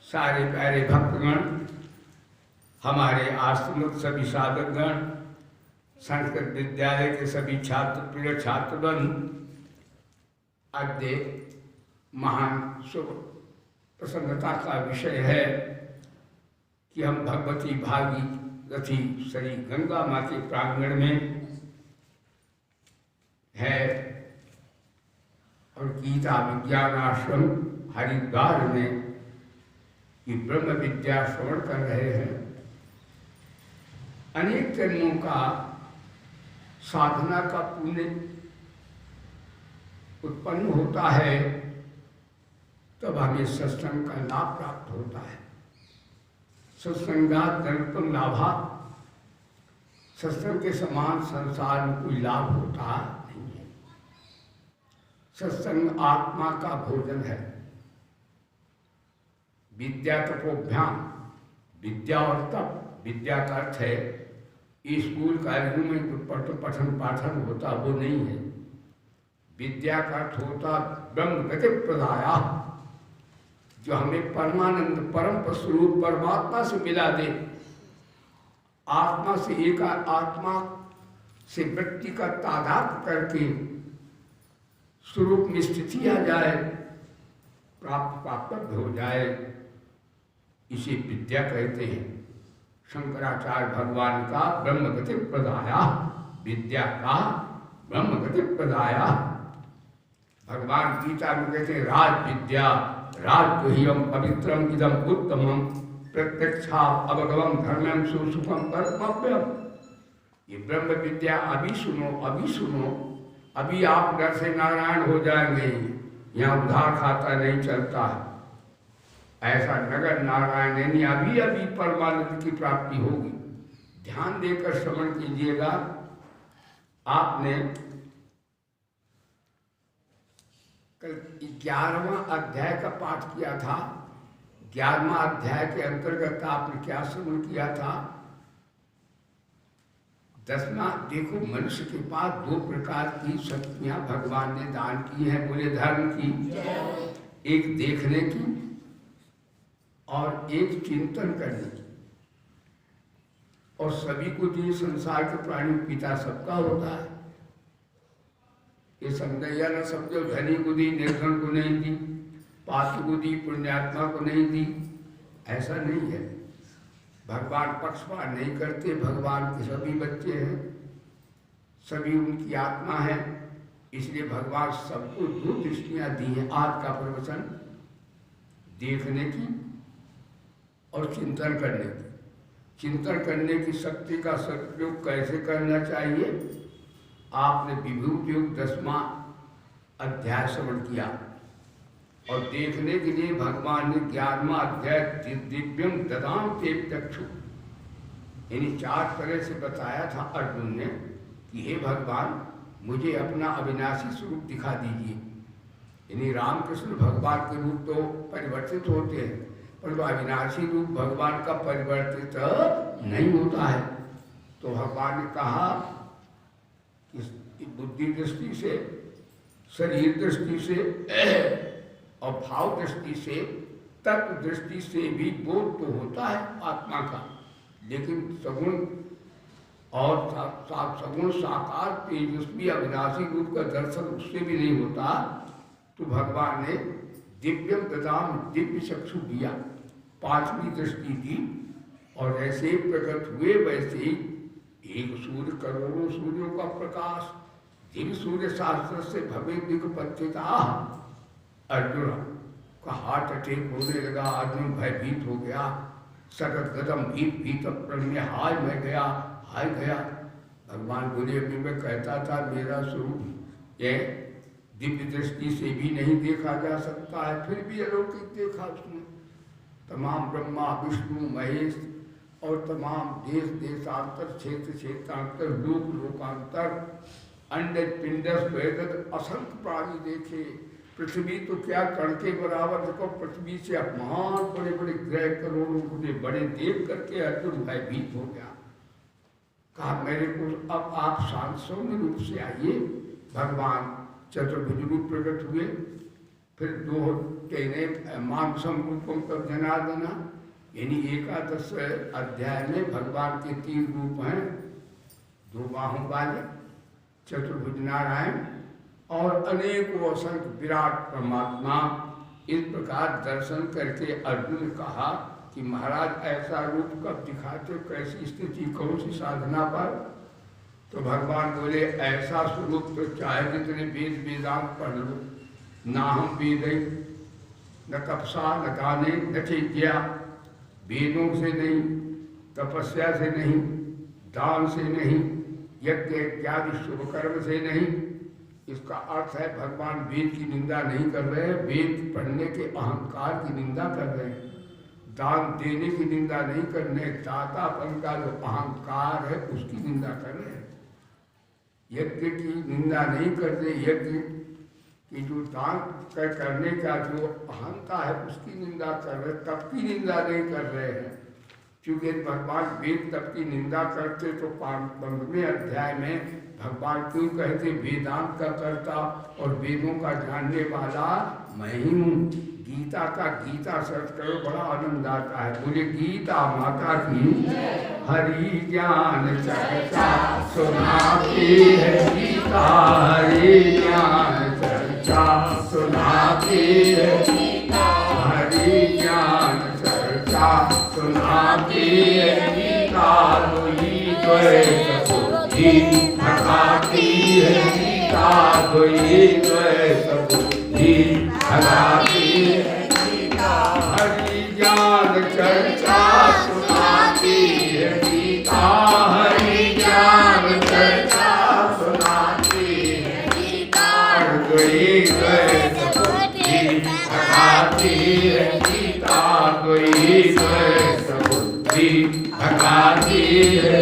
सारे प्यारे भक्तगण, हमारे आश्रम सभी साधकगण, संस्कृत विद्यालय के सभी छात्र प्रिय छात्रगण, अद्य महान शुभ प्रसन्नता का विषय है कि हम भगवती भागीरथी श्री गंगा माँ के प्रांगण में है और गीता विज्ञान आश्रम हरिद्वार में ये ब्रह्म विद्या श्रवण कर रहे हैं। अनेक जन्मों का साधना का पुण्य उत्पन्न होता है, तब हमें सत्संग का लाभ प्राप्त होता है। सत्संगात् धनत्वं लाभात्, सत्संग के समान संसार में कोई लाभ होता नहीं है। सत्संग आत्मा का भोजन है। विद्या तपोभ्याम, विद्या और तप, विद्या का अर्थ है स्कूल कॉलेजों में जो पठन पाठन होता वो नहीं है। विद्या का अर्थ होता ब्रह्म गति प्रदाया, जो हमें परमानंद परम स्वरूप परमात्मा से मिला दे। आत्मा से एक आत्मा से व्यक्ति का तादात्म्य करके स्वरूप में स्थिति आ जाए, प्राप्त हो जाए, इसे विद्या कहते हैं। शंकराचार्य भगवान का ब्रह्म गति प्रदाया, विद्या का ब्रह्म गति प्रदाया। भगवान गीता में कहते हैं राज विद्या राजगुह्यम पवित्रम इदम उत्तमम प्रत्यक्षा अवगमम धर्मम सुसुखम परमव्यम। ये ब्रह्म विद्या अभी सुनो, अभी सुनो, अभी आप डर से नारायण हो जाएंगे। यहाँ उधार खाता नहीं चलता है, ऐसा नगर नारायण यानी अभी अभी परमानंद की प्राप्ति होगी। ध्यान देकर श्रवण कीजिएगा। आपने कल 11वां अध्याय का पाठ किया था। 11वां अध्याय के अंतर्गत आपने क्या श्रवण किया था? 10वां, देखो मनुष्य के पास 2 प्रकार की शक्तियां भगवान ने दान की हैं। बोले धर्म की, एक देखने की और एक चिंतन करने की। और सभी को दी, संसार के प्राणी पिता सबका होता है। ये समझैया न समझो, धनी को दी निर्धन को नहीं दी, पापी को दी पुण्यात्मा को नहीं दी, ऐसा नहीं है। भगवान पक्षपात नहीं करते। भगवान के सभी बच्चे हैं, सभी उनकी आत्मा है, इसलिए भगवान सबको 2 दृष्टियां दी हैं। आज का प्रवचन देखने की और चिंतन करने की। चिंतन करने की शक्ति का सदुपयोग कैसे करना चाहिए? आपने विभूति योग 10वां अध्याय श्रवण किया और देखने के लिए भगवान ने 11वां अध्याय दिव्यम ददाम ते चक्षु, यानी 4 तरह से बताया था अर्जुन ने कि हे भगवान मुझे अपना अविनाशी स्वरूप दिखा दीजिए। यानी रामकृष्ण भगवान के रूप तो परिवर्तित होते हैं, परंतु अविनाशी रूप भगवान का परिवर्तित नहीं होता है। तो भगवान ने कहा कि बुद्धि दृष्टि से, शरीर दृष्टि से और भाव दृष्टि से, तत्व दृष्टि से भी बोध तो होता है आत्मा का, लेकिन सगुण और सगुण साकार तेजस्वी अविनाशी रूप का दर्शन उससे भी नहीं होता। तो भगवान ने दिव्यम ददाम, दिव्य चक्षु दिया, 5वीं दृष्टि दी। और जैसे प्रकट हुए वैसे ही एक सूर्य करोड़ों सूर्यों का प्रकाश, दिव्य सूर्य शास्त्र से भवे दिग्पत्यता। अर्जुन का हार्ट अटैक होने लगा, अर्जुन भयभीत हो गया। सगत गदम भीत प्रणय, हाय मैं गया, हाय गया। भगवान बोले अभी मैं कहता था मेरा स्वरूप ये दिव्य दृष्टि से भी नहीं देखा जा सकता है, फिर भी अलौकिक देखा उसने। तमाम ब्रह्मा विष्णु महेश और तमाम देश देशांतर, क्षेत्र क्षेत्रांतर, लोक लोकांतर, अंडज पिंडस वेदत असंख्य प्राणी देखे। पृथ्वी तो क्या कण के बराबर, देखो पृथ्वी से अपमान बड़े बड़े ग्रह करोड़ों गुने बड़े देख करके अर्जुन भयभीत हो गया। कहा मेरे को अब आप शांत सौम्य रूप से आइए। भगवान चतुर्भुज रूप प्रकट हुए फिर दो तेने मांसम रूपम तब जनार्दना, यानी एकादश अध्याय में भगवान के 3 रूप हैं, 2 बाहों वाले चतुर्भुज नारायण और अनेकों असंख्य विराट परमात्मा। इस प्रकार दर्शन करके अर्जुन ने कहा कि महाराज ऐसा रूप कब दिखाते हो, कैसी स्थिति, कौन सी साधना पर? तो भगवान बोले ऐसा स्वरूप तो चाहे जितने वेद वेदांत पढ़ लो, ना हम वेद न तपसा न दाने न चेत्या, वेदों से नहीं, तपस्या से नहीं, दान से नहीं, यज्ञ इत्यादि शुभ कर्म से नहीं। इसका अर्थ है भगवान वेद की निंदा नहीं कर रहे हैं, वेद पढ़ने के अहंकार की निंदा कर रहे हैं, दान देने की निंदा नहीं कर रहे, दातापन का जो अहंकार है उसकी निंदा कर रहे हैं। यज्ञ की निंदा नहीं कर रहे, यज्ञ की जो दान करने का जो अहंता है उसकी निंदा कर रहे, तप की निंदा नहीं कर रहे हैं। क्योंकि भगवान वेद तप की निंदा करते तो 15वें अध्याय में भगवान क्यों कहते वेदांत का कर्ता और वेदों का जानने वाला मैं ही हूँ। गीता का गीता सर्च करो, बड़ा आनंद आता है। बोले गीता माता की हरि ज्ञान चर्चा सुनाती है, गीता हरि ज्ञान चर्चा सुनाती है, हरि ज्ञान चर्चा सुनाती है, गीता भगाती है, गीता बुद्धि भगाती है, गीता हरि ज्ञान चर्चा सुनाती है, गीता हरि ज्ञान चर्चा सुनाती है, गीता बुद्धि भगाती है, गीता बुद्धि भगाती है,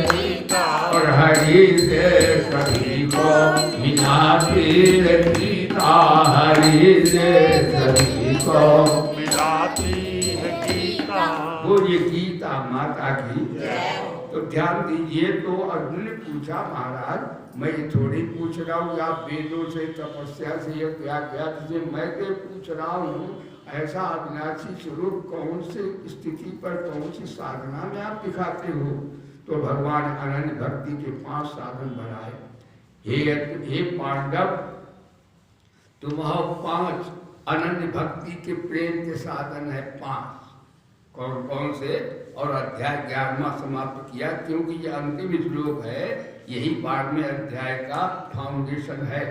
और हरि से सभी को मिलाती है, गीता हरि से सभी को मिलाती है, गीता। बोलिए गीता माता की। तो ध्यान दीजिए, तो अर्जुन ने पूछा महाराज मैं थोड़ी पूछ रहा हूँ आप वेदों से तपस्या से या क्या से, मैं तो पूछ रहा हूँ ऐसा अविनाशी स्वरूप कौन से स्थिति पर कौन सी साधना में आप दिखाते हो? तो भगवान अनन्य भक्ति के 5 साधन बनाए। हे पांडव, तुम 5 अनन्य भक्ति के प्रेम के साधन है 5। कौन कौन से? और अध्याय 11वां समाप्त किया, क्योंकि ये अंतिम श्लोक है, यही 12वें अध्याय का फाउंडेशन है,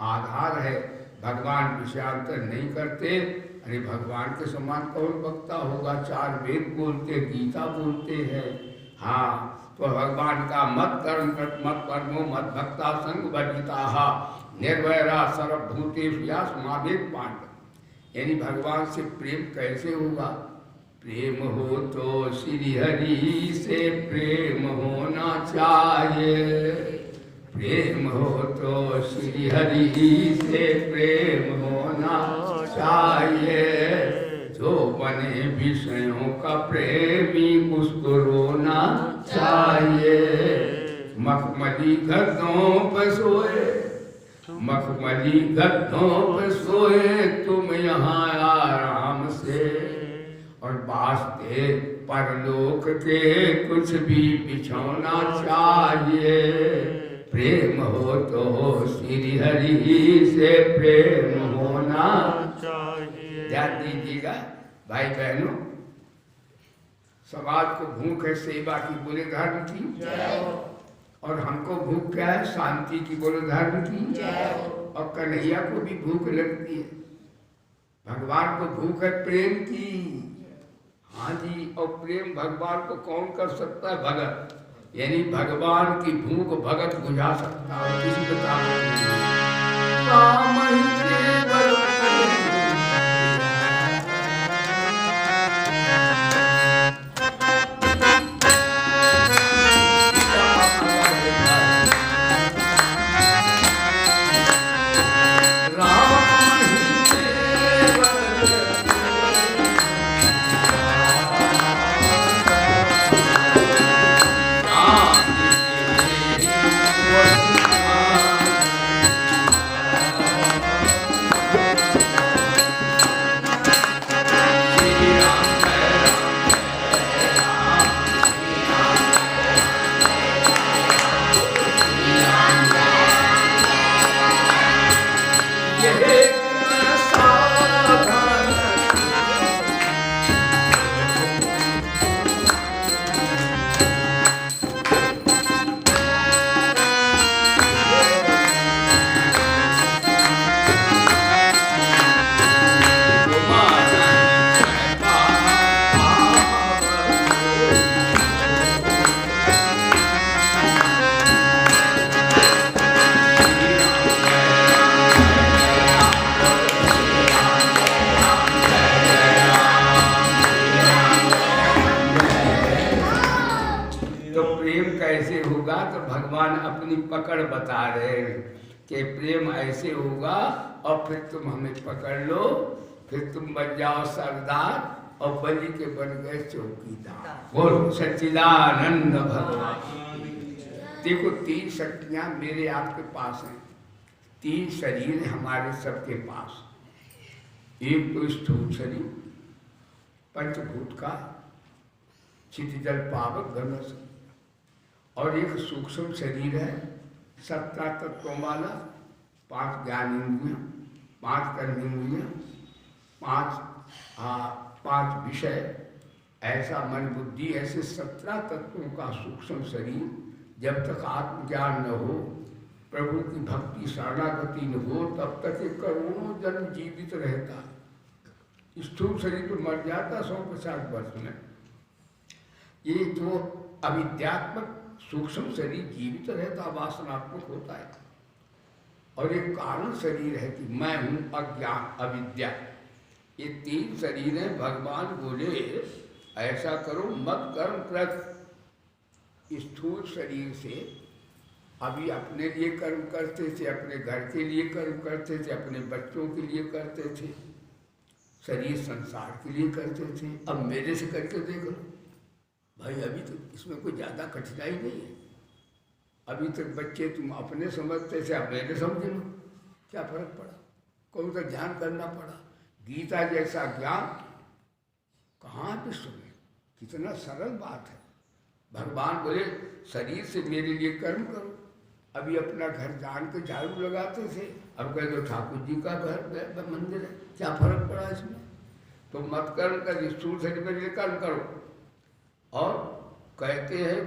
आधार है। भगवान विषयांतर नहीं करते, अरे भगवान के समान कौन वक्ता होगा? 4 वेद बोलते, गीता बोलते हैं। हाँ, तो भगवान का मत कर्मो मत भक्ता संग वर्जिता निर्वैरा सर्वभूतेषु यास्माभिः पांडव। यानी भगवान से प्रेम कैसे होगा? प्रेम हो तो श्री हरि से प्रेम होना चाहिए, प्रेम हो तो श्री हरि से प्रेम होना चाहिए, जो बने विषयों का प्रेमी उसको रोना चाहिए। मखमली गद्दों पर सोए, मखमली गद्दों पर सोए तुम यहाँ आराम से, और वास्ते परलोक के कुछ भी बिछौना चाहिए। प्रेम हो तो श्री हरि से प्रेम होना चाहिए। ध्यान दीजिएगा भाई बहनों, समाज को भूख है सेवा की, बोले धर्म की, और हमको भूख क्या है? शांति की, बोले धर्म की। और कन्हैया को भी भूख लगती है, भगवान को भूख है प्रेम की। हाँ जी, और प्रेम भगवान को कौन कर सकता है? भगत। यानी भगवान की भूख भगत बुझा सकता है, किसी को ताकत नहीं। राम ही केवल तो भगवान अपनी पकड़ बता रहे हैं कि प्रेम ऐसे होगा और फिर तुम हमें पकड़ लो, फिर तुम बन जाओ सरदार और बलि के बन गए चौकीदार। बोलो सच्चिदानंद भगवान। देखो 3 शक्तियां मेरे आपके पास हैं, 3 शरीर हमारे सबके पास। एक तो स्थूल शरीर पंचभूत का चितजल पावक गंगा शरीर, और एक सूक्ष्म शरीर है 17 तत्वों वाला, 5 ज्ञान इंद्रियां, 5 कर्म इंद्रियां, 5 विषय, ऐसा मन बुद्धि, ऐसे 17 तत्वों का सूक्ष्म शरीर। जब तक आत्मज्ञान न हो, प्रभु की भक्ति शरणागति न हो, तब तक ये करोड़ों जन्म जीवित रहता। स्थूल शरीर तो मर जाता 150 वर्ष में। ये जो अविद्यात्मक सूक्ष्म शरीर जीवित रहता, वासनात्मक होता है। और एक कारण शरीर है कि मैं हूँ अज्ञान अविद्या। ये 3 शरीर हैं। भगवान बोले ऐसा करो मत कर्म कृत। स्थूल शरीर से अभी अपने लिए कर्म करते थे, अपने घर के लिए कर्म करते थे, अपने बच्चों के लिए करते थे, शरीर संसार के लिए करते थे। अब मेरे से करके देख लो भाई, अभी तो इसमें कोई ज़्यादा कठिनाई नहीं है। अभी तक बच्चे तुम अपने समझते थे, अब मेरे समझ लो, क्या फर्क पड़ा? कौन सा ध्यान करना पड़ा? गीता जैसा ज्ञान कहाँ विश्व में, कितना सरल बात है। भगवान बोले शरीर से मेरे लिए कर्म करो। अभी अपना घर जान के झाड़ू लगाते थे, अब कह दो ठाकुर जी का घर मंदिर है, क्या फर्क पड़ा इसमें? तो मत कर्म कर, स्थूल शरीर मेरे लिए कर्म करो। और कहते हैं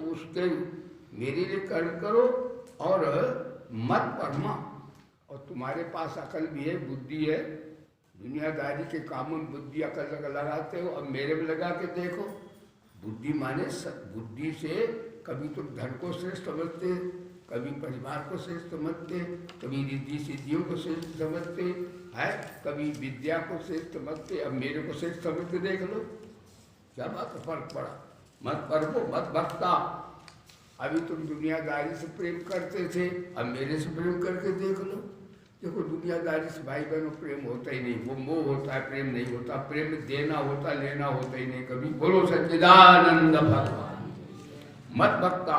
उसके मेरे लिए कर्म करो और मत परमा। और तुम्हारे पास अकल भी है, बुद्धि है, दुनियादारी के कामों में बुद्धि अकल लगाते हो, अब मेरे में लगा के देखो। बुद्धि माने बुद्धि से कभी तुम धन को श्रेष्ठ समझते, कभी परिवार को श्रेष्ठ समझते, कभी रिद्धि सिद्धियों को श्रेष्ठ समझते है, कभी विद्या को श्रेष्ठ समझते, अब मेरे को श्रेष्ठ समझ के देख लो, क्या बात फर्क पड़ा? मत पर्वो मत भक्ता। अभी तुम दुनियादारी से प्रेम करते थे, अब मेरे से प्रेम करके देख लो। देखो दुनियादारी से भाई बहनों प्रेम होता ही नहीं, वो मोह होता है, प्रेम नहीं होता। प्रेम में देना होता, लेना होता ही नहीं कभी। बोलो सच्चिदानंद भगवान। मत भक्ता।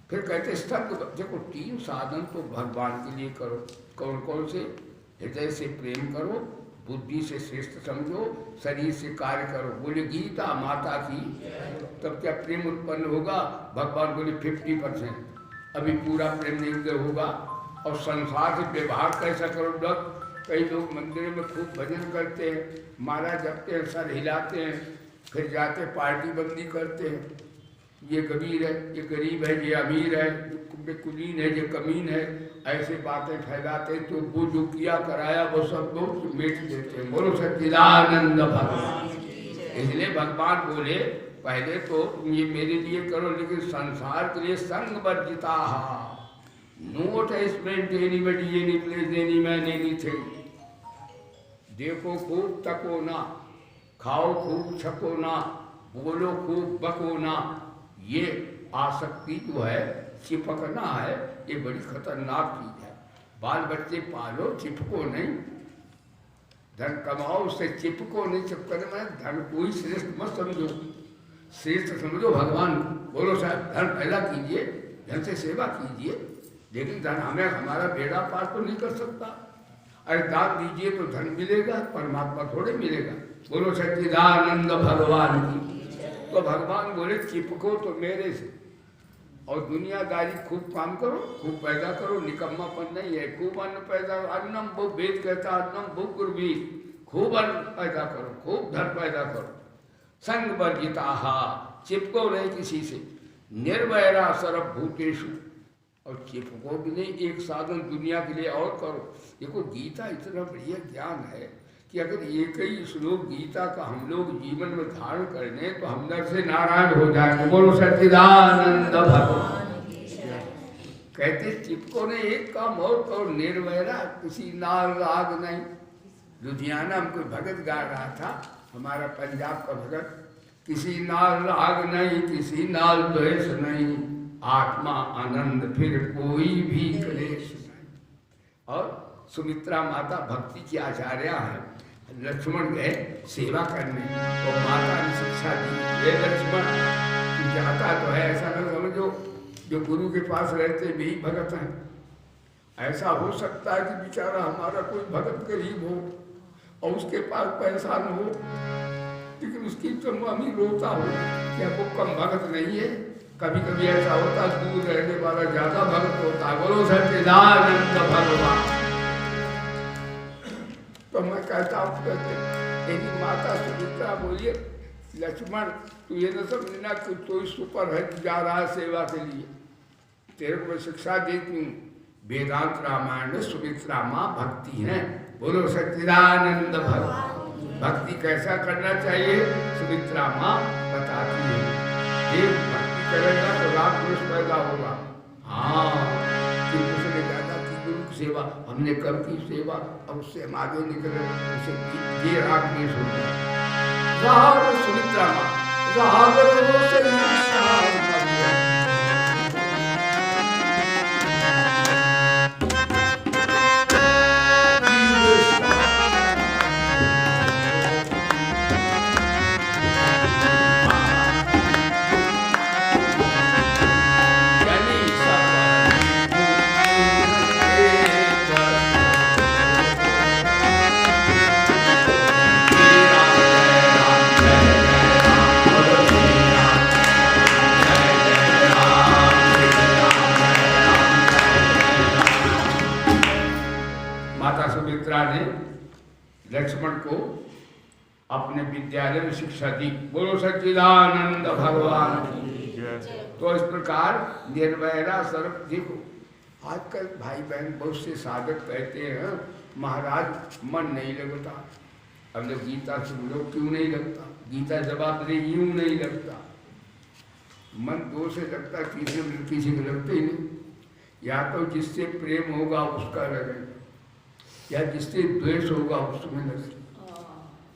फिर कहते संग, देखो 3 साधन तो भगवान के लिए करो। कौन कौन से? हृदय से प्रेम करो, बुद्धि से श्रेष्ठ समझो, शरीर से कार्य करो। बोले गीता माता की, तब क्या प्रेम उत्पन्न होगा? भगवान बोले 50%, अभी पूरा प्रेम नहीं उदय होगा। और संसार से व्यवहार कैसा करो? कई लोग मंदिर में खूब भजन करते हैं, माला जपते हैं, सर हिलाते हैं, फिर जाते पार्टी बंदी करते हैं। ये कबीर है, ये गरीब है, ये अमीर है, ये कुलीन है, ये कमीन है, ऐसे बातें फैलाते। तो वो जो किया कराया वो सब लोग मेट देते हैं। बोलो सच्चिदानंद भगवान। इसलिए भगवान बोले पहले तो ये मेरे लिए करो, लेकिन संसार के लिए संग वर्जिता। No attachment anybody, any place, any man, anything. देखो खूब तको ना, खाओ खूब छको ना, बोलो खूब बको ना। ये आसक्ति जो है, चिपकना है, ये बड़ी खतरनाक चीज है। बाल बच्चे पालो, चिपको नहीं। धन कमाओ, उससे चिपको नहीं। चिपकने में धन कोई श्रेष्ठ मत समझो, श्रेष्ठ समझो भगवान को। बोलो साहब धन पैदा कीजिए, धन से सेवा कीजिए, लेकिन धन हमें हमारा बेड़ा पार तो नहीं कर सकता। अरे दान दीजिए तो धन मिलेगा, परमात्मा थोड़े मिलेगा। बोलो सच्चिदानंद भगवान की। तो भगवान बोले चिपको तो मेरे से, और दुनियादारी खूब काम करो, खूब पैदा करो, निकम्मापन नहीं है। खूब अन्न पैदा, अन्नम वो वेद कहता, अन्नम भूख गुरवीर। खूब अन्न पैदा करो, खूब धन पैदा करो। संग वर्जिता, चिपको नहीं किसी से। निर्वैरा सर्वभूतेषु, और चिपको भी नहीं। एक साधन दुनिया के लिए और करो। देखो गीता इतना बढ़िया ज्ञान है कि अगर एक ही श्लोक गीता का हम लोग जीवन में धारण कर लें तो हम नर से नारायण हो जाएंगे। बोलो सच्चिदानंद भगवान। कहते चिपको ने एक काम और करो, निर्वैरा, किसी नाग राग नहीं। लुधियाना में कोई भगत गा रहा था, हमारा पंजाब का भगत, किसी नाल राग नहीं, किसी नाल द्वेष नहीं, आत्मा आनंद फिर कोई भी क्लेश नहीं। और सुमित्रा माता भक्ति की आचार्या है। लक्ष्मण गए सेवा करने तो माता ने शिक्षा दी, ये लक्ष्मण तू जाता तो है, ऐसा न समझो जो गुरु के पास रहते भी भगत हैं। ऐसा हो सकता है कि बेचारा हमारा कोई भगत गरीब हो और उसके पास पैसा न हो, लेकिन उसकी अमीर रोता हो क्या वो कम भगत नहीं है। कभी कभी ऐसा होता दूर रहने वाला ज्यादा भगत होता है। बोलो सच्चिदानंद भगवान। तो मैं कहता हूँ तेरी माता सुमित्रा बोलिए लक्ष्मण तू ये न समझना कि कोई सुपर है जा रहा है सेवा के लिए, तेरे को मैं शिक्षा देती हूँ। वेदांत रामायण में सुमित्रा माँ भक्ति है। बोलो सच्चिदानंद भगवान। भक्ति कैसा करना चाहिए सुमित्रा माँ बताती है। एक भक्ति करेगा तो राग द्वेष पैदा होगा। हाँ कि उसने ज्यादा की गुरु की सेवा, हमने कम की सेवा, अब उससे हम आगे निकले, उसे ये राग द्वेष होता है। राग सुमित्रा माँ राग ने लक्ष्मण को अपने विद्यालय में शिक्षा दी। बोलो सच्चिदानंद भगवान की। तो इस प्रकार निर्वैरा सर्व। देखो आजकल भाई बहन बहुत से साधक कहते हैं महाराज मन नहीं लगता। अब जब गीता सुन लो क्यों नहीं लगता, गीता जवाब दे यूं नहीं लगता। मन दो से लगता, किसी में लगते ही नहीं। या तो जिससे प्रेम होगा उसका लगेगा, या जिससे द्वेष होगा उसमें लगे,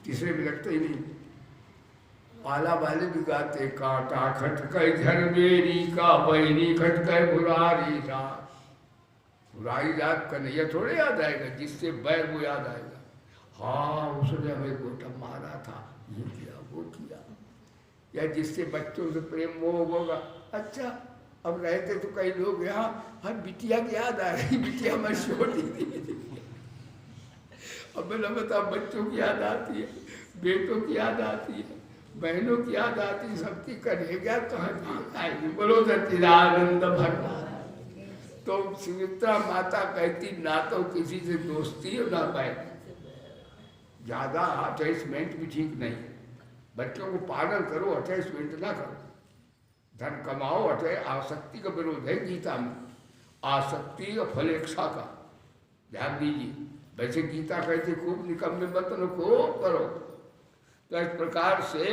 तीसरे में लगता ही नहीं। पाला वाले भी गाते काटा खटके झरबेरी का बहनी खटके बुरारी रात। बुराई रात कन्हैया थोड़े याद आएगा, जिससे बैर वो याद आएगा। हाँ उसने हमें गोटा मारा था, ये किया वो किया। या जिससे बच्चों से प्रेम वो होगा। अच्छा अब रहते तो कई लोग यहाँ हम बिटिया की याद आ रही, बिटिया मैं छोटी थी। अब मैं बता बच्चों की याद आती है, बेटों की याद आती है, बहनों की याद आती है, सबकी करेगा कहाँ आएगी। बोलो सच्चिदानंद भगवान। तो सुमित्रा माता कहती ना तो किसी से दोस्ती और ना पाए, ज्यादा अटैचमेंट भी ठीक नहीं। बच्चों को पालन करो, अटैचमेंट ना करो। धन कमाओ, आसक्ति का विरोध है गीता में। आसक्ति और फलेच्छा का ध्यान दीजिए। वैसे गीता कहते खूब निकम्मे मत न खूब करो। तो इस प्रकार से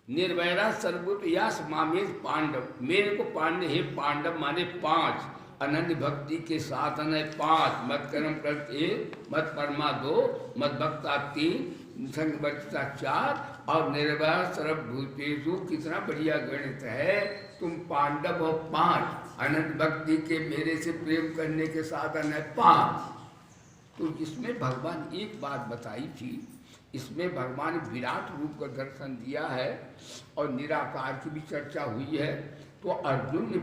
निर्वैरा सर्वभूत यास मामेज पांडव। मेरे को पांडव हे पांडव माने 5, अनन्य भक्ति के साथ अनय 5, मत कर्म करते, मत परमा 2, मत भक्ता 3, संग बचता 4 और निर्वैरा सर्वभूतेषु। कितना बढ़िया गणित है। तुम पांडव हो 5, अनंत भक्ति के मेरे से प्रेम करने के साथ अनय 5। तो इसमें भगवान एक बात बताई थी, इसमें भगवान विराट रूप का दर्शन दिया है और निराकार की भी चर्चा हुई है। तो अर्जुन ने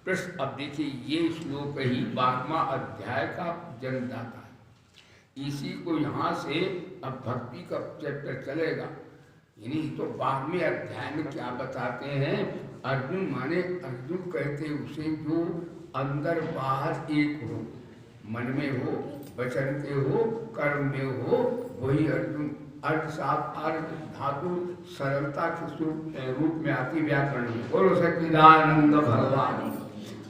प्रश्न, अब देखिए ये श्लोक ही 12वां अध्याय का जन्मदाता है। इसी को यहाँ से अब भक्ति का चैप्टर चलेगा। यानी तो 12वें अध्याय में क्या बताते हैं। अर्जुन माने अर्जुन कहते उसे जो अंदर बाहर एक हो, मन में हो, वचन के हो, कर्म में हो, वही अर्जुन। अर्थ साफ अर्थ धातु सरलता के रूप में आती व्याकरण में। बोलो सच्चिदानंद भगवान।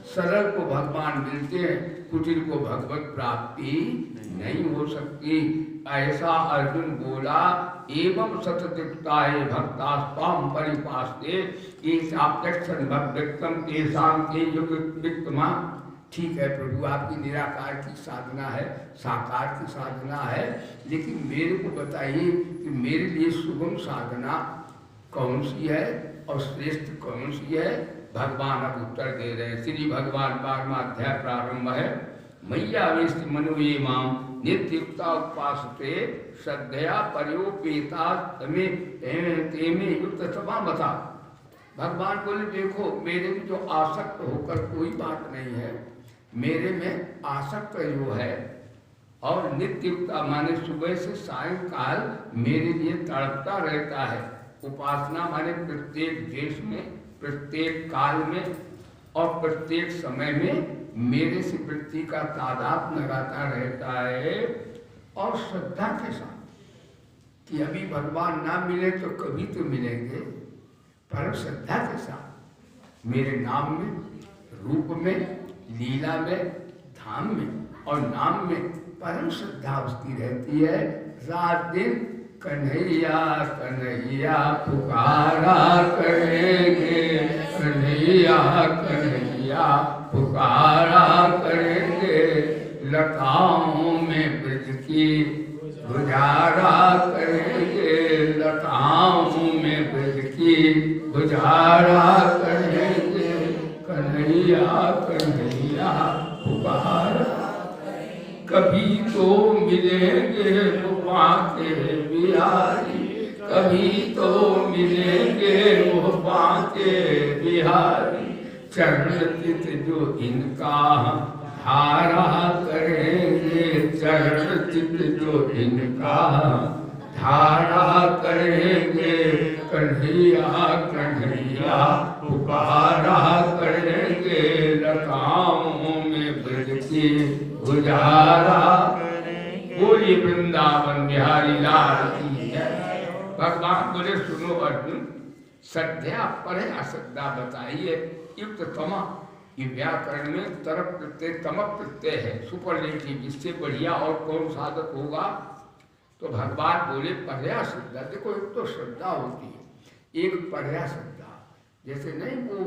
सरल को भगवान मिलते हैं, कुटिल को भगवत प्राप्ति नहीं हो सकती। ऐसा अर्जुन बोला। एवं सतयुक्ताये भक्तास्त्वां परिपास्ते ये साप्यक्षण भक्तम तेषां ते युक्तमा। ठीक है प्रभु, आपकी निराकार की साधना है, साकार की साधना है, लेकिन मेरे को बताइए कि मेरे लिए सुगम साधना कौन सी है और श्रेष्ठ कौन सी है। भगवान अब उत्तर दे रहे हैं। श्री भगवान 12वां अध्याय प्रारंभ है। मैया वेस्ति मनोये माम नित्युक्ता उपासते श्रद्धया पर्योपेता तेमे युक्त सभा बता। भगवान बोले देखो, मेरे में जो आसक्त होकर कोई बात नहीं है, मेरे में आसक्त जो है और नित्युक्ता माने सुबह से सायंकाल मेरे लिए तड़पता रहता है। उपासना माने प्रत्येक देश में, प्रत्येक काल में और प्रत्येक समय में मेरे से वृत्ति का तादाद लगाता रहता है। और श्रद्धा के साथ कि अभी भगवान ना मिले तो कभी तो मिलेंगे, पर श्रद्धा के साथ मेरे नाम में, रूप में, लीला में, धाम में और नाम में परम श्रद्धा उसकी रहती है। रात दिन कन्हैया कन्हैया पुकारा करेंगे, कन्हैया कन्हैया पुकारा करेंगे, लताओं में ब्रज की गुजारा करेंगे, लताओं में ब्रज की गुजारा करेंगे, कन्हैया कन्हैया पुकारा। कभी तो मिलेंगे वो के बिहारी, कभी तो मिलेंगे वो के बिहारी, चरण चित जो इनका धारा करेंगे, चरण चित जो इनका धारा करेंगे, कन्हैया कन्हैया पुकारा करेंगे, लताओं में ब्रज की गुजारा। बोली वृंदावन बिहारी लाल की जय। भगवान बोले सुनो अर्जुन, श्रद्धा पर है अश्रद्धा बताइए। युक्त तमा, ये व्याकरण में तरफ प्रत्यय तमक प्रत्यय है, सुपरलेटिव, इससे बढ़िया और कौन साधक होगा। तो भगवान बोले पर्या श्रद्धा। देखो, एक तो श्रद्धा होती है, एक पर्या श्रद्धा। जैसे नहीं वो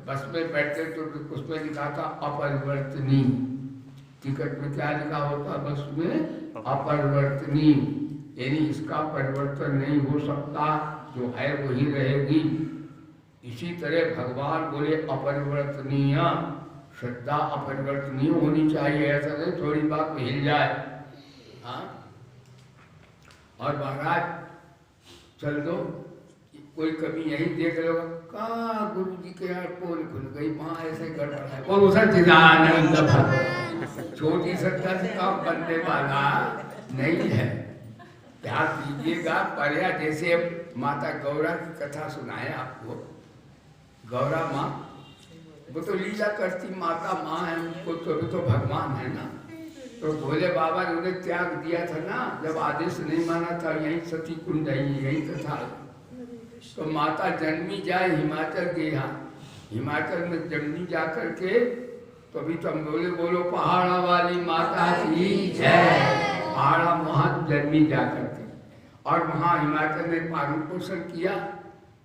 बस में बैठते तो उसमें लिखा था अपरिवर्तनीय, टिकट में क्या लिखा होता बस में, अपरिवर्तनीय, यानी इसका परिवर्तन नहीं हो सकता, जो है वही रहेगी। इसी तरह भगवान बोले अपरिवर्तनीय श्रद्धा, अपरिवर्तनीय होनी चाहिए। ऐसा नहीं थोड़ी बात हिल जाए। हाँ, और महाराज चल दो, कोई कभी यही देख लो कहा गुरु जी के यार पोल खुल गई, वहाँ ऐसे गड़बड़ है, और उसे चिदानंद भगवान छोटी श्रद्धा से काम बनने वाला नहीं है। ध्यान दीजिएगा। पर्या जैसे माता गौरा की कथा सुनाए आपको, गौरा माँ वो तो लीला करती माता माँ है, उनको तो भगवान है ना। तो भोले बाबा ने उन्हें त्याग दिया था ना, जब आदेश नहीं माना था, यही सती कुंड है, यही कथा। तो माता जन्मी जाए हिमाचल के यहाँ, हिमाचल में जन्मी जा करके, तो अभी तो हम बोलो पहाड़ा वाली माता की जय। पहाड़ा वहाँ जन्मी जा करके, और वहाँ हिमाचल में पालन पोषण किया।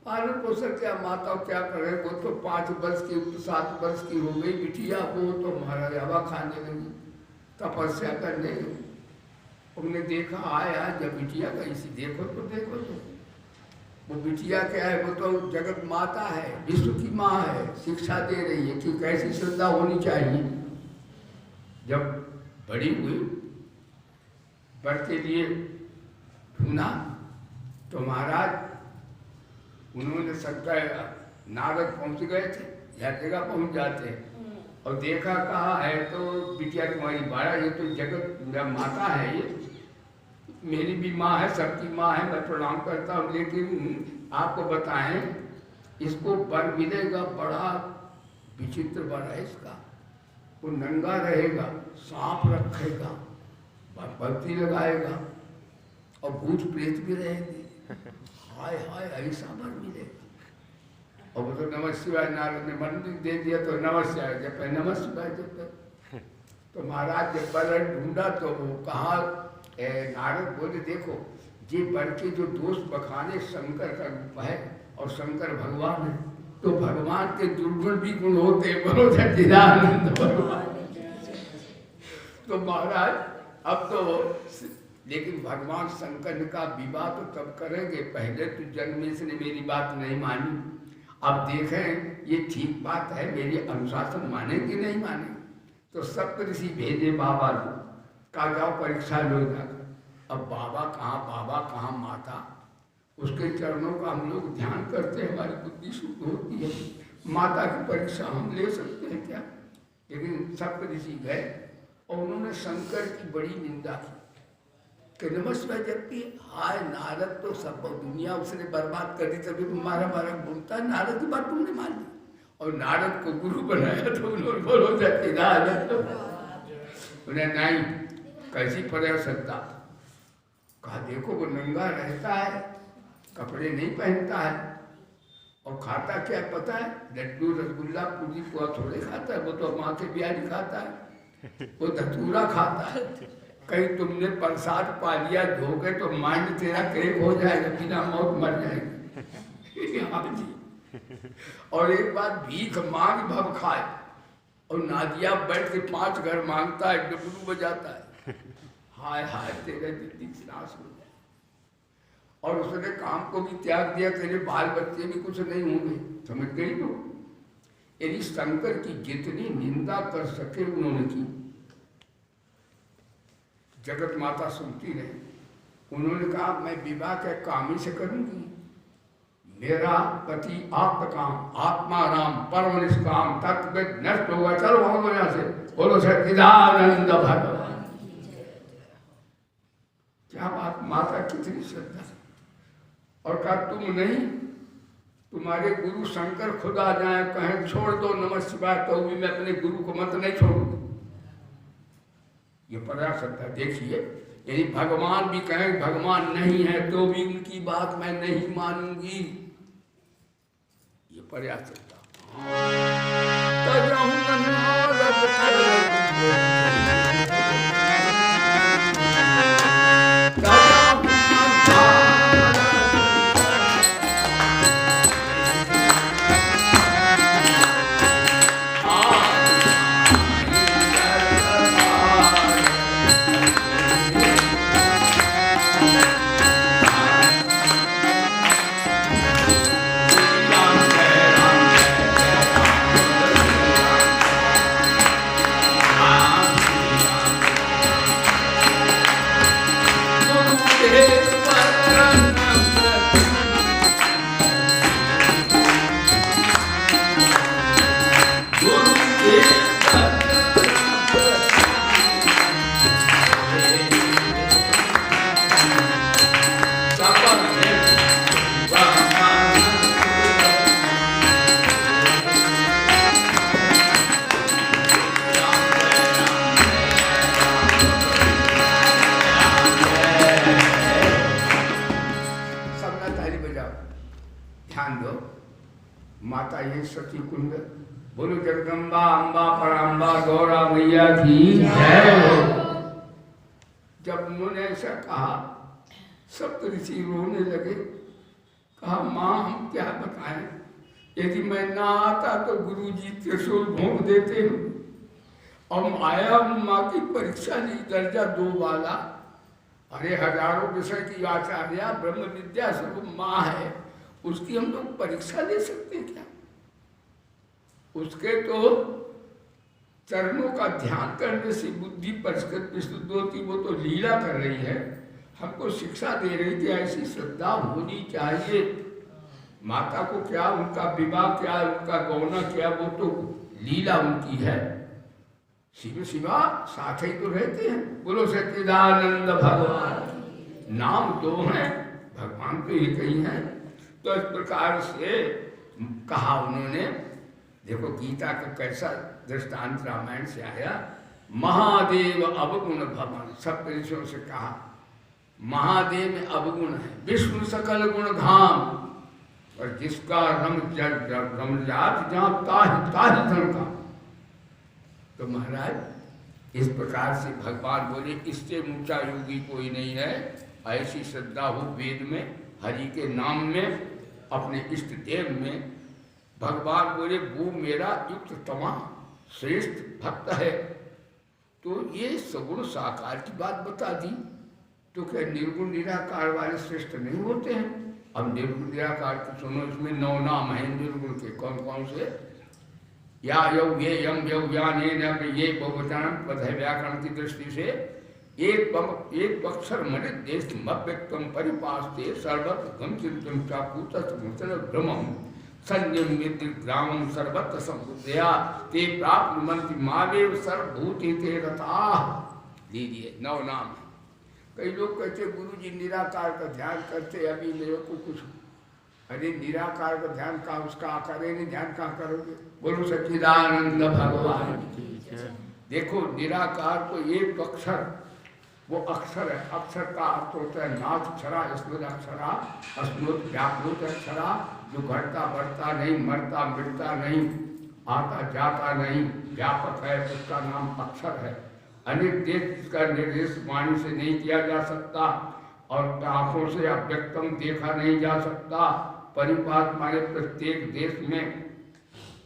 पालन पोषण क्या, माता क्या करे, वो तो 5 वर्ष की 7 वर्ष की हो गई बिटिया, वो तो महाराज हवा खाने लगी, तपस्या करने लगी। उन्होंने देखा आया जब बिटिया का इसी देखो तो वो बिटिया क्या है, वो तो जगत माता है, विश्व की माँ है, शिक्षा दे रही है कि कैसी श्रद्धा होनी चाहिए। जब बड़ी हुई, वर के लिए ढूंढा तो महाराज उन्होंने सबका, नारद पहुंच गए थे, हर जगह पहुंच जाते हैं, और देखा कहा है तो बिटिया तुम्हारी बाड़ा, ये तो जगत माता है, ये मेरी भी माँ है, सबकी माँ है, मैं प्रणाम करता हूँ, लेकिन आपको बताएं इसको वर मिलेगा बड़ा विचित्र वर है इसका। वो नंगा रहेगा, सांप रखेगा, बत्ती लगाएगा और भूत प्रेत भी रहेगी। हाय हाय, ऐसा वर मिलेगा। और वो तो नमः शिवाय, नारद ने मंदिर दे दिया तो नमः शिवाय जब नमः शिवाय जब। तो महाराज जब वर ढूंढा तो वो कहा, नारद बोले देखो ये वर के जो दोष बखाने शंकर का रूप है, और शंकर भगवान है, तो भगवान के दुर्गुण भी गुण होते, बोलो सच्चिदानंद भगवान। तो महाराज अब तो, लेकिन भगवान शंकर का विवाह तो तब करेंगे, पहले तो जन्मेश ने मेरी बात नहीं मानी। अब देखें ये ठीक बात है, मेरी अनुशासन माने कि नहीं माने। तो सप्त ऋषि भेजे बाबा को, कहा जाओ परीक्षा लो जाकर। अब बाबा कहाँ माता, उसके चरणों का हम लोग ध्यान करते हैं, हमारी बुद्धि शुद्ध होती है। माता की परीक्षा हम ले सकते हैं क्या? लेकिन सप्त ऋषि गए और उन्होंने शंकर की बड़ी निंदा की कि नमस्कार जबकि हाय नारद तो सब दुनिया उसने बर्बाद कर दी, तभी तुम्हारा बोलता है, नारद की बात तुमने मान ली और नारद को गुरु बनाया। तो उन्होंने बोलो उन्हें नहीं, कैसी प्रयासता। कहा देखो वो नंगा रहता है, कपड़े नहीं पहनता है और खाता क्या पता है, लड्डू रसगुल्ला पूरी पुआ थोड़े खाता है, वो तो माँ के बिहारी खाता है, वो धतूरा खाता है। कहीं तुमने प्रसाद पा लिया धोखे तो माइंड तेरा क्रेक हो जाएगा, बिना मौत मर जाएगी। हाँ जी। और एक बार भीख मांग भव खाए और नादिया बैठ के 5 घर मांगता है, डबरू बजाता है, हाय हाय तेरा जिंदगी नाश हो जाए। और उसने काम को भी त्याग दिया, तेरे बाल बच्चे भी कुछ नहीं होंगे, समझ गई तो। यदि शंकर की जितनी निंदा कर सके उन्होंने की। जगत माता सुनती रही। उन्होंने कहा मैं विवाह के कामी से करूंगी, मेरा पति आत्मकाम आत्मा राम परम निष्काम तत्व नष्ट होगा, चलो हम यहाँ से, बोलो सच्चिदानंद भगवान। क्या बात, माता कितनी श्रद्धा। और कहा तुम नहीं, तुम्हारे गुरु शंकर खुद आ जाए, कहें छोड़ दो नमः शिवाय, तो भी मैं अपने गुरु को मत नहीं छोड़ूंगा। ये पराशरता देखिए, यदि भगवान भी कहें भगवान नहीं है तो भी उनकी बात मैं नहीं मानूंगी, ये पराशरता। माता ये सती कुंड, बोलो जगदम्बा अम्बा पराम्बा गौरा मैया की जय। जब उन्होंने ऐसा कहा सप्त ऋषि रोने लगे। कहा माँ हम क्या बताएं, यदि मैं ना आता तो गुरुजी त्रिशूल भोंक देते हैं। और आया हूँ माँ की परीक्षा ली, दर्जा 2 वाला। अरे हजारों विषय की आचार्य ब्रह्म विद्या स्वरूप माँ है, उसकी हम लोग परीक्षा ले सकते हैं क्या? उसके तो चरणों का ध्यान करने से बुद्धि परिष्कृत विशुद्ध होती, वो तो लीला कर रही है, हमको शिक्षा दे रही थी ऐसी श्रद्धा होनी चाहिए। माता को क्या, उनका विवाह क्या, उनका गौना क्या, वो तो लीला उनकी है। शिव शिवा साथ ही तो रहते हैं, बोलो सच्चिदानंद भगवान। नाम 2 हैं, भगवान तो एक ही हैं। तो इस प्रकार से कहा उन्होंने। देखो गीता का कैसा दृष्टांत रामायण से आया। महादेव अवगुण भवन, सब ऋषियों से कहा महादेव में अवगुण है, विष्णु सकल गुण धाम, और जिसका रम जात जहाँ ताहि धन का। तो महाराज इस प्रकार से भगवान बोले इससे ऊंचा योगी कोई नहीं है। ऐसी श्रद्धा हो वेद में, हरि के नाम में, अपने इष्ट देव में, भगवान बोले वो मेरा युक्त तमा श्रेष्ठ भक्त है। तो ये सगुण साकार की बात बता दी, तो क्या निर्गुण निराकार वाले श्रेष्ठ नहीं होते हैं? अब निर्गुण निराकार की सुनो, इसमें 9 नाम है निर्गुण के। कौन कौन से? या यौ ये यम यौ ज्ञान ये बहुवचन पद है व्याकरण की दृष्टि से। एक अक्षर मन देश व्यक्तम परिपास्ते सर्वत्र गम चिंतन चाकूतल भ्रमम संयम ग्रामम सर्वत्र संबुद्धया ते प्राप्त मंत्र मावेव सर्वभूति ते रता। लीजिए 9 नाम। कई लोग कहते गुरु जी निराकार का ध्यान करते, अभी मेरे को कुछ। अरे निराकार का ध्यान का उसका करेंगे, ध्यान कहाँ करोगे? बोलो सच्चिदानंद भगवान। देखो निराकार को एक अक्षर, वो अक्षर है। अक्षर का अर्थ होता है नाथ अक्षरा, स्मृत अक्षरा, अस्मृत व्याप्त अक्षरा, जो घटता बढ़ता नहीं, मरता मिटता नहीं, आता जाता नहीं, व्यापक है, उसका नाम अक्षर है। अनेक देश इसका निर्देश वाणी से नहीं किया जा सकता और आंखों से अव्यक्तम देखा नहीं जा सकता। परिपात माने प्रत्येक देश में,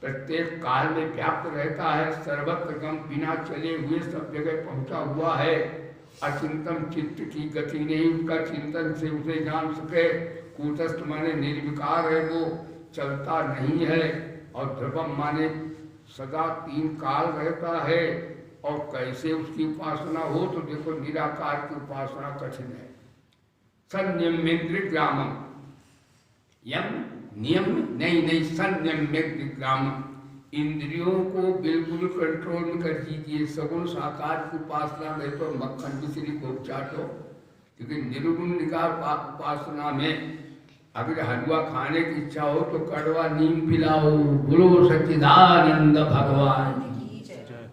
प्रत्येक काल में व्याप्त रहता है, सर्वत्र गम, बिना चले हुए सब जगह पहुंचा हुआ है। अचिंतन चित्त की गति नहीं, उसका चिंतन से उसे जान सके। कूटस्थ माने निर्विकार है, वो चलता नहीं है। और ध्रुवम माने सदा 3 काल रहता है। और कैसे उसकी उपासना हो? तो देखो निराकार की उपासना कठिन है। संयमेन्द्र ग्रामम, यम नियम नहीं संयमेन्द्र ग्रामम, इंद्रियों को बिल्कुल कंट्रोल में कर दीजिए। सगुण साकार की उपासना में तो मक्खन मिश्री को चाटो, क्योंकि निर्गुण निकार उपासना में अगर हलवा खाने की इच्छा हो तो कड़वा नीम पिलाओ। बोलो सच्चिदानंद भगवान।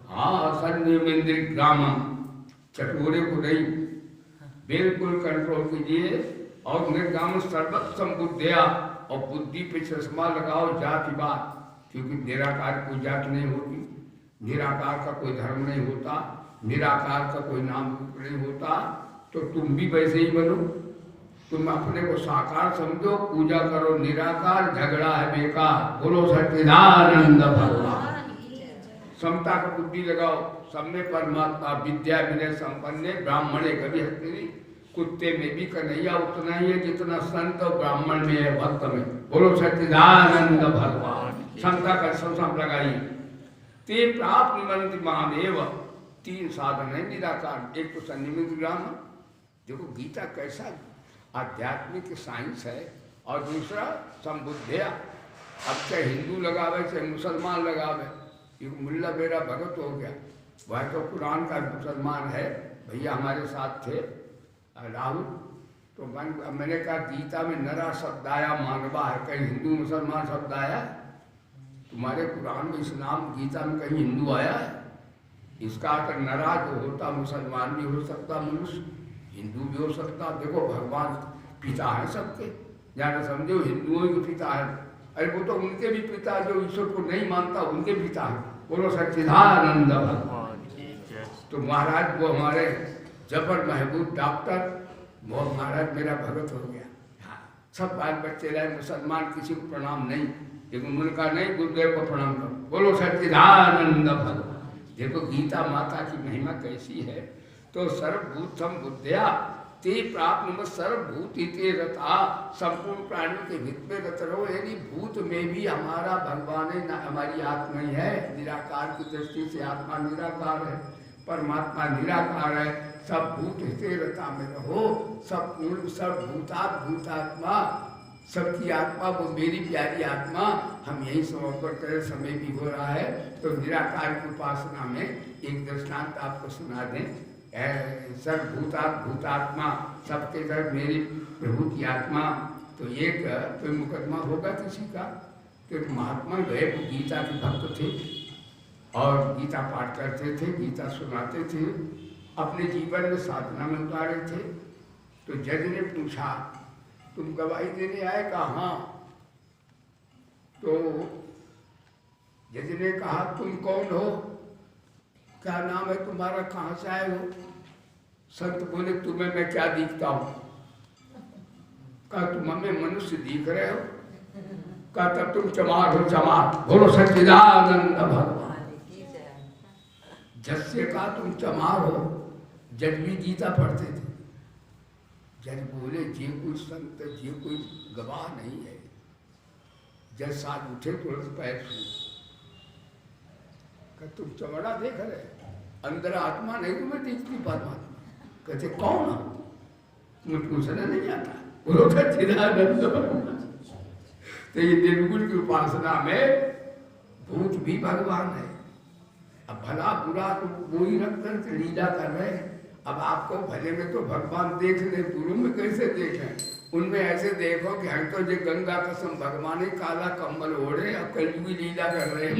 हाँ, संयमेन्द्र ग्रामम, चटोरे को नहीं, बिल्कुल कंट्रोल कीजिए। और निर्गाम सर्वत्र संबुद्धया, और बुद्धि पे चश्मा लगाओ जातिवाद, क्योंकि निराकार कोई जात नहीं होती, निराकार का कोई धर्म नहीं होता, निराकार का कोई नाम रूप नहीं होता। तो तुम भी वैसे ही बनो, तुम अपने को साकार समझो, पूजा करो निराकार, झगड़ा है बेकार। बोलो सच्चिदानंद भगवान। समता का बुद्धि लगाओ, सब में परमात्मा, विद्या विनय संपन्न, ब्राह्मणे कभी हस्ती, कुत्ते में भी कन्हैया उतना ही है जितना संत और ब्राह्मण में है, भक्त में। बोलो सच्चिदानंद भगवान। समता का सब लगाइए। ते प्राप्त मंत्र महादेव, 3 साधन है निराकार। एक तो संयमित ग्राम, देखो गीता कैसा आध्यात्मिक साइंस है। और दूसरा संबुद्धया, अब चाहे हिंदू लगावे चाहे मुसलमान लगावे, एक मुल्ला मेरा भगत हो गया, वह तो कुरान का मुसलमान है, भैया हमारे साथ थे राहुल। तो मैंने कहा गीता में नरा शब्द आया, मानवा है, कहीं हिंदू मुसलमान शब्द आया? तुम्हारे कुरान में इस्लाम गीता में कहीं हिंदू आया है? इसका अगर नरा जो होता मुसलमान भी हो सकता, मनुष्य हिंदू भी हो सकता। देखो भगवान पिता है सबके, जाना समझो हिंदुओं के पिता है। अरे वो तो उनके भी पिता, जो ईश्वर को नहीं मानता उनके पिता है। बोलो सच्चिदानंद भगवान। तो महाराज वो हमारे जबर महबूब डॉक्टर, वो महाराज मेरा भगत हो गया। हाँ, सब बाल बच्चे रहे, मुसलमान किसी को प्रणाम नहीं, लेकिन उनका नहीं, गुरुदेव को प्रणाम करो। बोलो सच्चिदानंद भगवान। देखो गीता माता की महिमा कैसी है। तो सर्वभूतम बुद्धया ते प्राप्त सर्वभूत इते रता, संपूर्ण प्राणियों के हित में रत रहो। यानी भूत में भी हमारा भगवान है, ना हमारी आत्मा ही है। निराकार की दृष्टि से आत्मा निराकार है, परमात्मा निराकार है। सब भूत हिते रता में रहो। सब पूर्ण सब भूतात्मा, सबकी आत्मा वो मेरी प्यारी आत्मा। हम यही समर्पण करें, समय भी हो रहा है। तो निराकार की उपासना में एक दृष्टांत आपको सुना दें। भूतात्मा, सबके तरफ मेरी प्रभु की आत्मा। तो एक कोई मुकदमा होगा किसी का, तो एक महात्मा गए, वो गीता के भक्त थे और गीता पाठ करते थे, गीता सुनाते थे, अपने जीवन में साधना में उतारे थे। तो जज ने पूछा तुम गवाही देने आए? कहा हाँ। तो जज ने कहा तुम कौन हो, क्या नाम है तुम्हारा, कहाँ से आए हो? संत बोले तुम्हें मैं क्या दिखता हूँ? कहा तुम हमें मनुष्य दिख रहे हो? का तब तुम चमार हो चमार, बोलो सच्चिदानंद भगवान। जज से कहा तुम चमार हो, जज भी गीता पढ़ते थे। जज बोले जे कोई संत जे कोई गवाह नहीं है। जज साथ उठे तुरंत पैर छू, तुम चमड़ा देख रहे, अंदर आत्मा नहीं तुम्हें दिखती परमात्मा। कहते कौन हो, तुम्हें पूछना नहीं आता। बोलो सच्चिदानंद भगवान। तो ये निर्गुण की उपासना में भूत भी भगवान है। अब भला बुरा तो वही रख कर लीला कर रहे हैं। अब आपको भले में तो भगवान देख ले, बुरों में कैसे देखें? उनमें ऐसे देखो कि हम तो जो गंगा कसम भगवान ही काला कम्बल ओढ़े और कलयुगी लीला कर रहे हैं।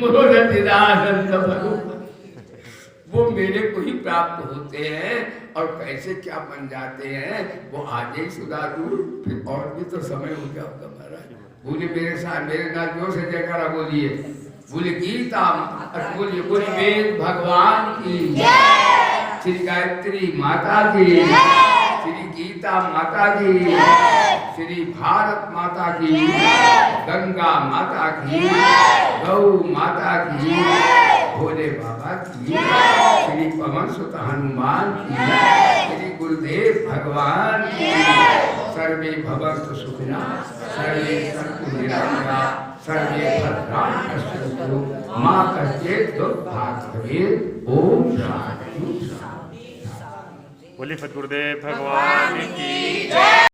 वो मेरे को ही प्राप्त होते हैं और कैसे क्या बन जाते हैं वो आज ही सुधा दूर, फिर और भी तो समय हो गया होगा महाराज। बोले मेरे साथ मेरे नाथ जोर से जयकारा बोलिए। बोले गीता, बोलिए बोले वेद भगवान की, श्री गायत्री माता की, श्री गीता माता की, श्री भारत माता की, गंगा माता की, गौ माता की, भोले बाबा की, श्री पवन सुत हनुमान की, श्री गुरुदेव भगवान की। सर्वे भवन्तु सुखिनः, सर्वे सन्तु निरामयाः, सर्वे भद्राणि पश्यन्तु, मा कश्चित् दुर्भाग्यं भवेत्। ओम शांति। बोले सद्गुरुदेव भगवान की जय।